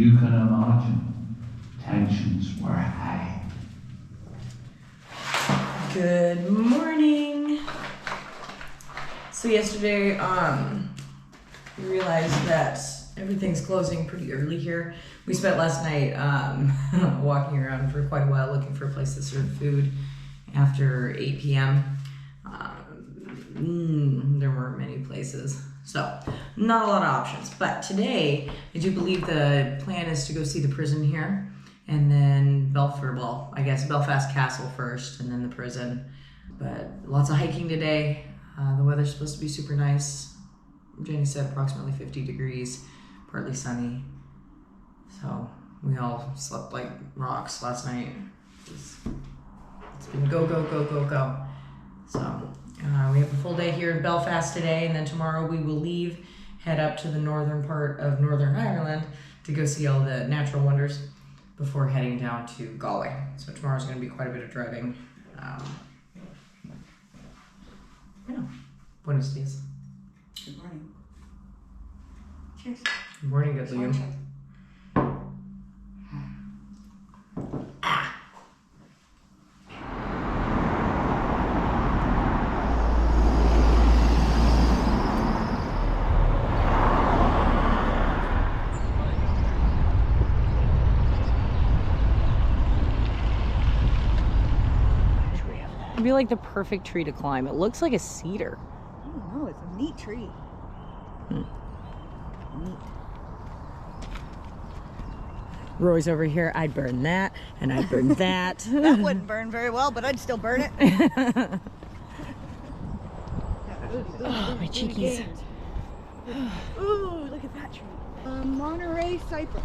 you can imagine, tensions were high. Good morning. So yesterday, we realized that everything's closing pretty early here. We spent last night walking around for quite a while looking for a place to serve food after 8 p.m. There weren't many places, so not a lot of options. But today, I do believe the plan is to go see the prison here, and then Belfast Castle first, and then the prison. But lots of hiking today. The weather's supposed to be super nice. Jenny said approximately 50 degrees, partly sunny. So we all slept like rocks last night. It's been go. So we have a full day here in Belfast today, and then tomorrow we will leave, head up to the northern part of Northern Ireland to go see all the natural wonders before heading down to Galway. So tomorrow's going to be quite a bit of driving. Buenos dias. Good morning. Cheers. Good morning, good Liam. It'd be like the perfect tree to climb. It looks like a cedar. I don't know, it's a neat tree. Neat. Roy's over here. I'd burn that, and I'd burn that. That wouldn't burn very well, but I'd still burn it. Oh, my cheekies. Ooh, look at that tree. Monterey cypress.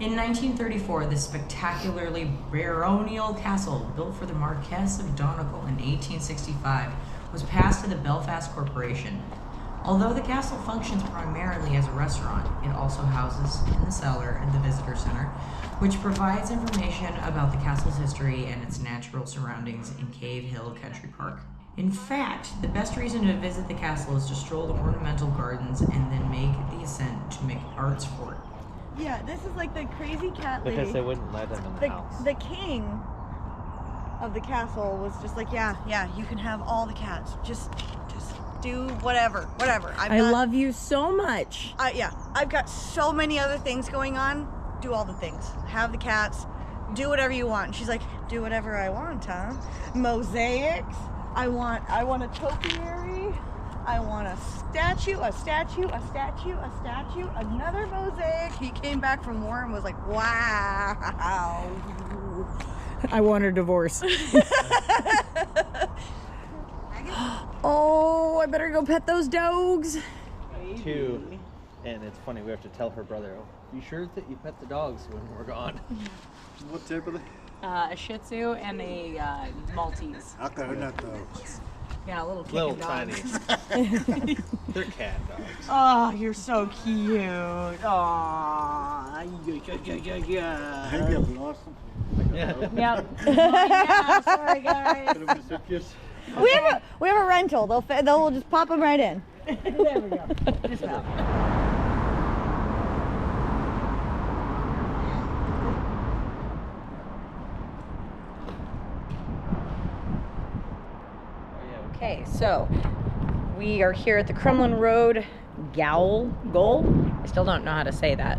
In 1934, this spectacularly baronial castle, built for the Marquess of Donegal in 1865, was passed to the Belfast Corporation. Although the castle functions primarily as a restaurant, it also houses in the cellar and the visitor center, which provides information about the castle's history and its natural surroundings in Cave Hill Country Park. In fact, the best reason to visit the castle is to stroll the ornamental gardens and then make the ascent to make arts fort. Yeah, this is like the crazy cat lady. Because they wouldn't let him in the house. The king of the castle was just like, yeah, you can have all the cats. Just do whatever. I love you so much. I've got so many other things going on. Do all the things. Have the cats. Do whatever you want. And she's like, do whatever I want, huh? Mosaics. I want a topiary. I want a statue, another mosaic. He came back from war and was like, wow. I want her divorce. Oh, I better go pet those dogs. Two, and it's funny, we have to tell her brother, oh, you sure that you pet the dogs when we're gone? What type are they? A Shih Tzu and a Maltese. Okay, not those. Yeah, little kitten Little dogs. tiny. They're cat dogs. Oh, you're so cute. Aw. I think I've lost them. Yep. Yeah, sorry guys. Put them in a suitcase. We have a rental. They'll just pop them right in. There we go. Just about. Okay, so we are here at the Crumlin Road Gaol. I still don't know how to say that.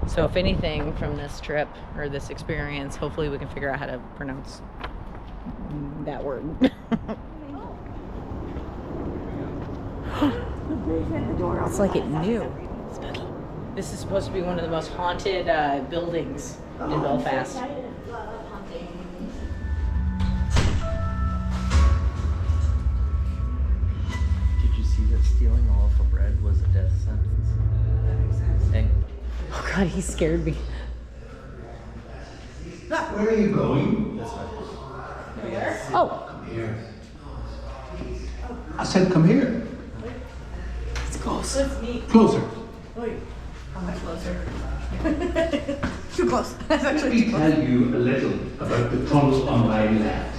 So if anything from this trip or this experience, hopefully we can figure out how to pronounce that word. It's like it knew. Spooky. This is supposed to be one of the most haunted buildings in Belfast. Stealing all of bread was a death sentence. Hey. Oh God, he scared me. Where are you going? This way. Oh, Come here. I said come here. it's close. Closer. How much closer? Too close. That's Let actually me too close. tell you a little about the tunnel on my left.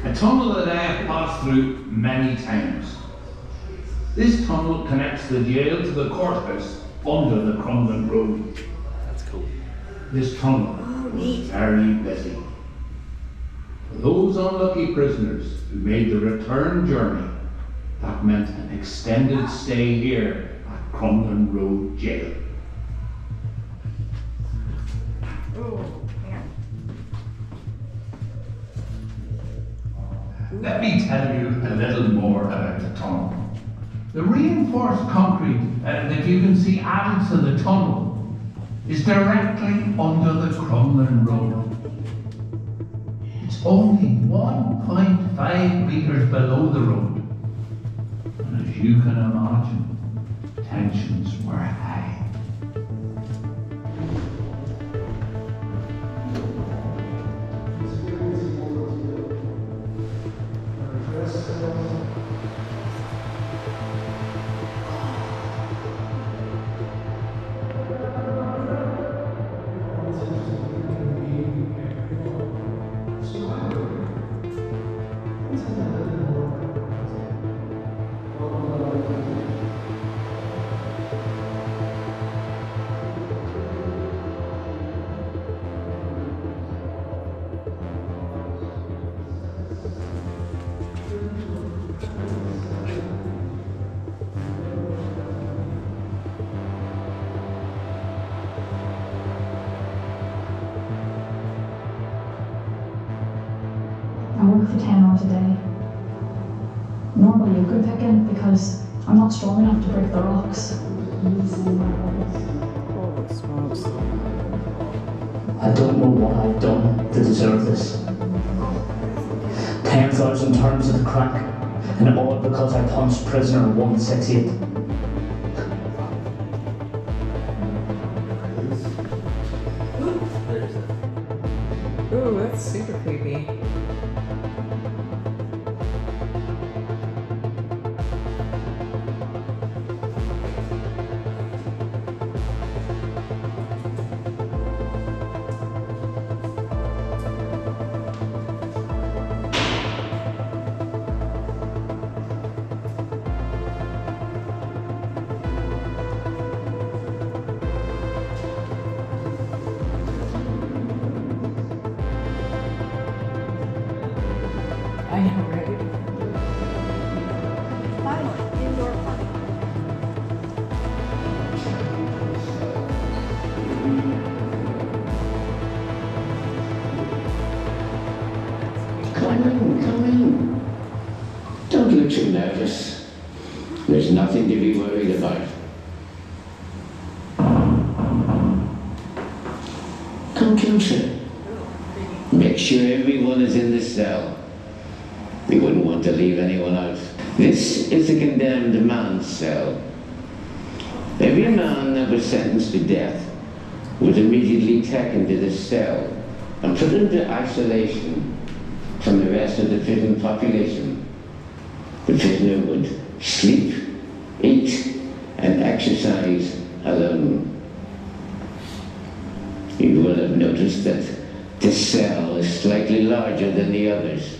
A tunnel that I have passed through many times. This tunnel connects the jail to the courthouse under the Crumlin Road. That's cool. this tunnel was very busy. For those unlucky prisoners who made the return journey, that meant an extended stay here at Crumlin Road Gaol. Let me tell you a little more about the tunnel. The reinforced concrete that you can see added to the tunnel is directly under the Crumlin Road. It's only 1.5 metres below the road. And as you can imagine, tensions were high. I work for 10 hours a day. Normally you could pick in because I'm not strong enough to break the rocks. I don't know what I've done to deserve this. 10,000 terms of the crack, and all because I punched prisoner 168. Ooh, that's super creepy. I know, right? Finally, indoor party. Come in. Don't look too nervous. There's nothing to be worried about. Come closer. Make sure everyone is in the cell. We wouldn't want to leave anyone out. This is the condemned man's cell. Every man that was sentenced to death was immediately taken to this cell and put into isolation from the rest of the prison population. The prisoner would sleep, eat, and exercise alone. You will have noticed that this cell is slightly larger than the others.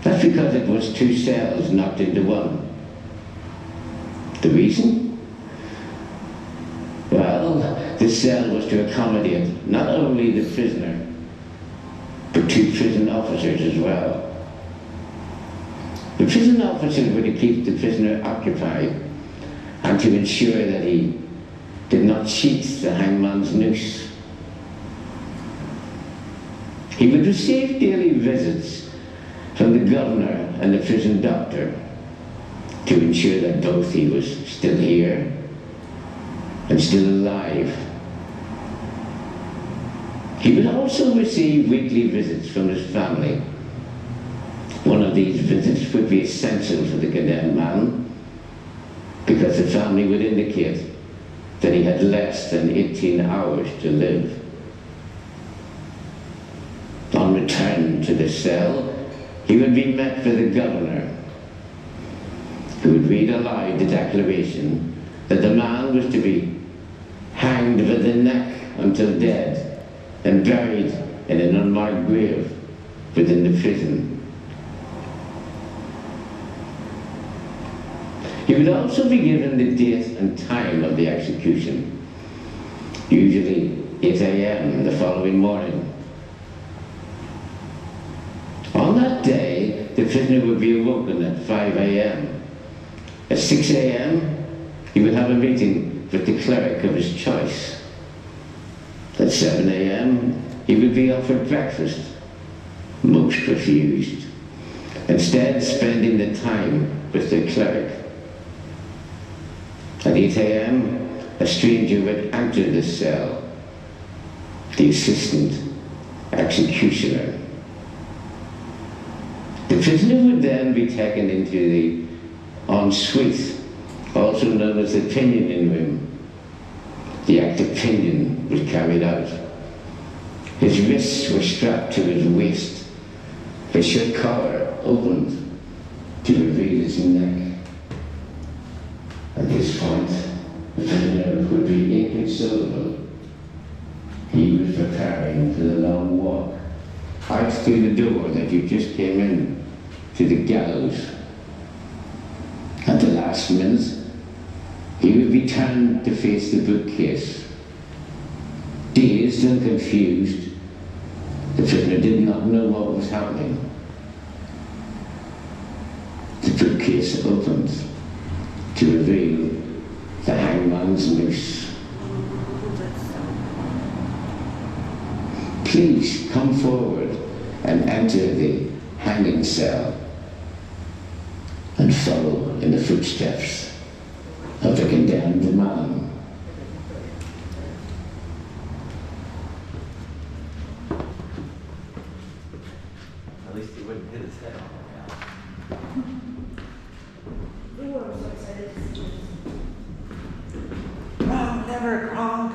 That's because it was two cells knocked into one. The reason? Well, the cell was to accommodate not only the prisoner, but two prison officers as well. The prison officers were to keep the prisoner occupied and to ensure that he did not cheat the hangman's noose. He would receive daily visits from the governor and the prison doctor to ensure that both he was still here and still alive. He would also receive weekly visits from his family. One of these visits would be essential for the condemned man because the family would indicate that he had less than 18 hours to live. On return to the cell, he would be met by the governor, who would read aloud the declaration that the man was to be hanged by the neck until dead and buried in an unmarked grave within the prison. He would also be given the date and time of the execution, usually 8 a.m. the following morning. On that day, the prisoner would be awoken at 5 a.m. At 6 a.m., he would have a meeting with the cleric of his choice. At 7 a.m., he would be offered breakfast. Most refused, instead spending the time with the cleric. At 8 a.m., a stranger would enter the cell, the assistant executioner. The prisoner would then be taken into the ensuite, also known as the pinioning room. The act of pinion was carried out. His wrists were strapped to his waist. His shirt collar opened to reveal his neck. At this point, the prisoner would be inconsolable. He was preparing for the long walk, out through the door that you just came in, to the gallows. At the last minute, he would be turned to face the bookcase. Dazed and confused, the prisoner did not know what was happening. The bookcase opened to reveal the hangman's noose. Please come forward and enter the hanging cell and follow in the footsteps of the condemned man. At least he wouldn't hit his head. Oh, never Kronk.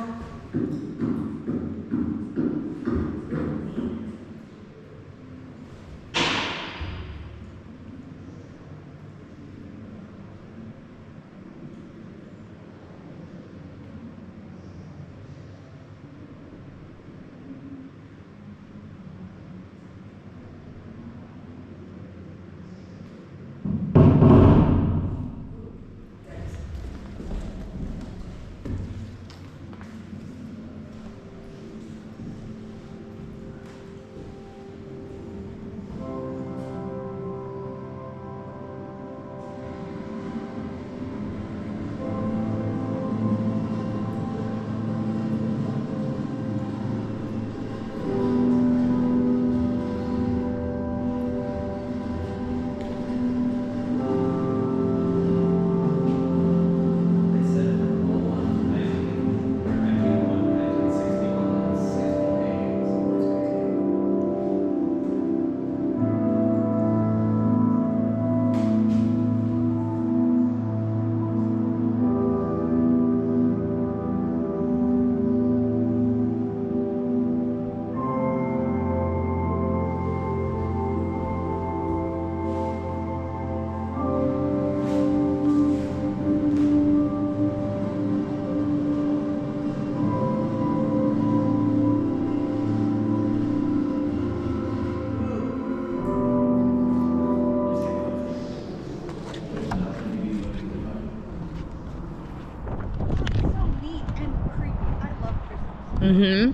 Mm-hmm.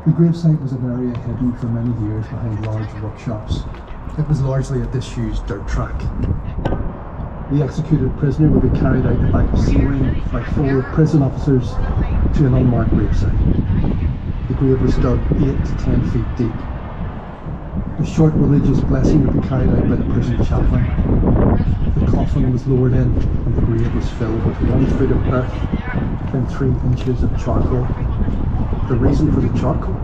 The gravesite was an area hidden for many years behind large workshops. It was largely a disused dirt track. The executed prisoner would be carried out the back of swung by 4 prison officers to an unmarked gravesite. The grave was dug 8 to 10 feet deep. A short religious blessing would be carried out by the prison chaplain. The coffin was lowered in and the grave was filled with 1 foot of earth and 3 inches of charcoal. The reason for the charcoal?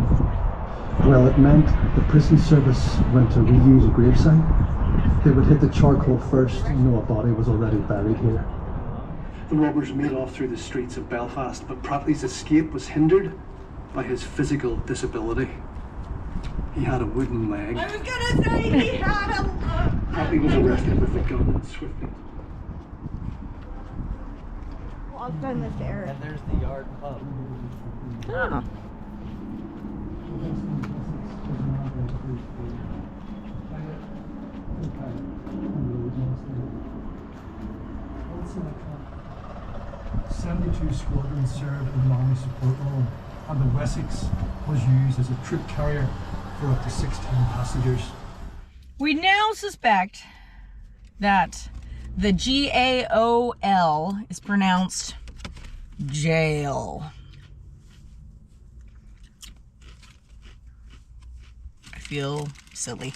Well, it meant the prison service went to reuse a gravesite. They would hit the charcoal first and know a body was already buried here. The robbers made off through the streets of Belfast, but Pratley's escape was hindered by his physical disability. He had a wooden leg. I was gonna say he had a... Pratley was arrested with a gun and swiftly. Well, I'll send this to Eric. And there's the yard pub. Oh. 72 squadrons served in the Army support role, and the Wessex was used as a troop carrier for up to 16 passengers. We now suspect that the G-A-O-L is pronounced jail. I feel silly.